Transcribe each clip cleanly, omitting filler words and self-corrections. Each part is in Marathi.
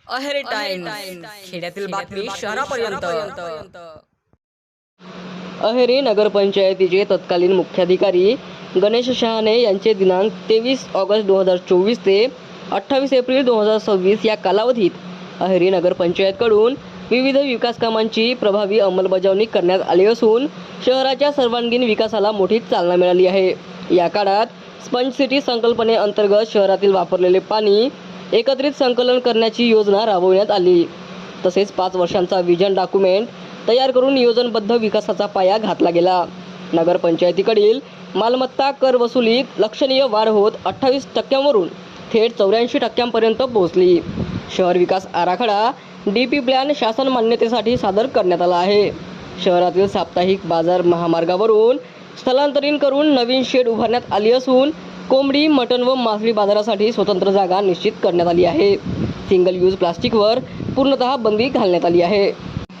अहेरी टाइम्स खेड्यातील बातमी शहरापर्यंत। अहेरी नगरपंचायतीचे तत्कालीन मुख्याधिकारी गणेश शहाणे यांचे दिनांक 23 ऑगस्ट 2024 ते 28 एप्रिल 2026 या कालावधीत अहेरी नगरपंचायतकडून विविध विकास कामांची प्रभावी अंमलबजावणी करण्यात आली असून शहराच्या सर्वांगीण विकासाला मोठी चालना मिळाली आहे। या काळात स्पंज सिटी संकल्पनेअंतर्गत शहरातील वापरलेले पाणी एकत्रित संकलन करण्याची योजना राबवण्यात आली। तसेच 5 वर्षांचा विजन डॉक्युमेंट तयार करून नियोजनबद्ध विकासाचा पाया घातला गेला। नगरपंचायतीकडील मालमत्ता कर वसुलीत लक्षणीय वाढ होत 28% थेट 84% पर्यंत पोहोचली। शहर विकास आराखडा DP प्लॅन शासन मान्यतेसाठी सादर करण्यात आला आहे। शहरातील साप्ताहिक बाजार महामार्गावरून स्थलांतरित करून नवीन शेड उभारण्यात आली असून कोंबडी, मटण व मासळी बाजारासाठी स्वतंत्र जागा निश्चित करण्यात आली आहे। सिंगल यूज प्लास्टिकवर पूर्णतः बंदी घालण्यात आली आहे।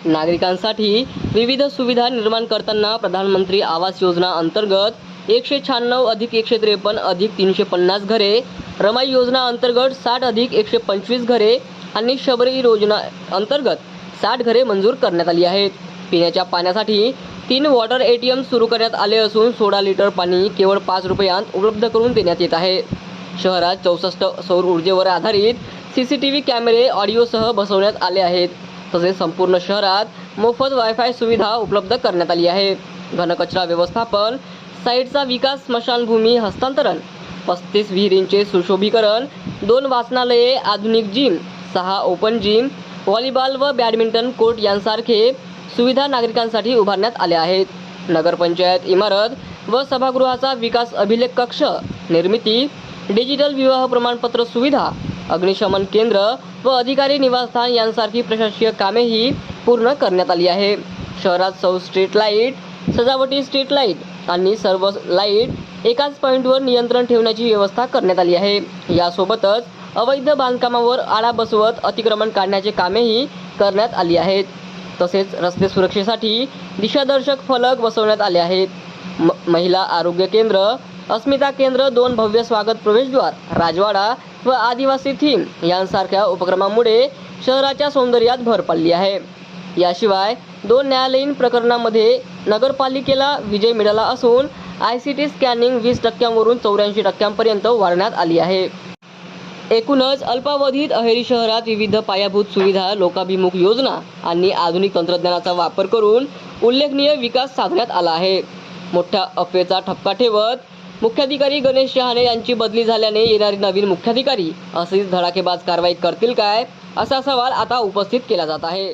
नागरिकांसाठी विविध सुविधा निर्माण करताना प्रधानमंत्री आवास योजना अंतर्गत 196 + 153 + 350 घरे, रमाई योजना अंतर्गत 60 + 125 घरे आणि शबरी योजना अंतर्गत 60 घरे मंजूर करण्यात आली आहेत। पिण्याच्या पाण्यासाठी 3 वॉटर ATM सुरू करण्यात आले असून 16 लिटर पाणी केवळ 5 रुपयांत उपलब्ध करून देण्यात येत आहे। शहरात 64 सौर ऊर्जेवर आधारित CCTV कॅमेरे ऑडिओसह बसवण्यात आले आहेत। तसेच संपूर्ण शहरात मोफत वायफाय सुविधा उपलब्ध करण्यात आली आहे। घनकचरा व्यवस्थापन, साईटचा विकास, स्मशानभूमी हस्तांतरण, 35 विहिरींचे सुशोभीकरण, 2 वाचनालये, आधुनिक जिम, 6 ओपन जिम, व्हॉलीबॉल व बॅडमिंटन कोर्ट यांसारखे सुविधा नागरिकांसाठी उभारण्यात आल्या आहेत। नगरपंचायत इमारत व सभागृहाचा विकास, अभिलेख कक्ष निर्मिती, डिजिटल विवाह प्रमाणपत्र सुविधा, अग्निशमन केंद्र व अधिकारी निवासस्थान यांसारखी प्रशासकीय कामेही पूर्ण करण्यात आली आहे। शहरात सौर स्ट्रीट लाईट, सजावटी स्ट्रीट लाईट आणि सर्व लाईट एकाच पॉईंटवर नियंत्रण ठेवण्याची व्यवस्था करण्यात आली आहे। यासोबतच अवैध बांधकामावर आळा बसवत अतिक्रमण काढण्याचे कामेही करण्यात आली आहेत। तसेच रस्ते सुरक्षेसाठी दिशादर्शक फलक बसवण्यात आले आहेत। महिला आरोग्य केंद्र, अस्मिता केंद्र, 2 भव्य स्वागत प्रवेशद्वार, राजवाडा व आदिवासी थीम यांसारख्या उपक्रमांमुळे शहराच्या सौंदर्यात भर पडली आहे। याशिवाय 2 न्यायालयीन प्रकरणांमध्ये नगरपालिकेला विजय मिळाला असून ICT स्कॅनिंग 20% वरून 84% पर्यंत वाढवण्यात आली आहे। एकूणच अल्पावधीत अहेरी शहरात विविध पायाभूत सुविधा, लोकाभिमुख योजना आणि आधुनिक तंत्रज्ञानाचा वापर करून उल्लेखनीय विकास साधण्यात आला आहे। मोठ्या अफवेचा ठपका ठेवत मुख्याधिकारी गणेश शहाणे यांची बदली झाल्याने येणारे नवीन मुख्याधिकारी अशीच धडाकेबाज कारवाई करतील काय, असा सवाल आता उपस्थित केला जात आहे।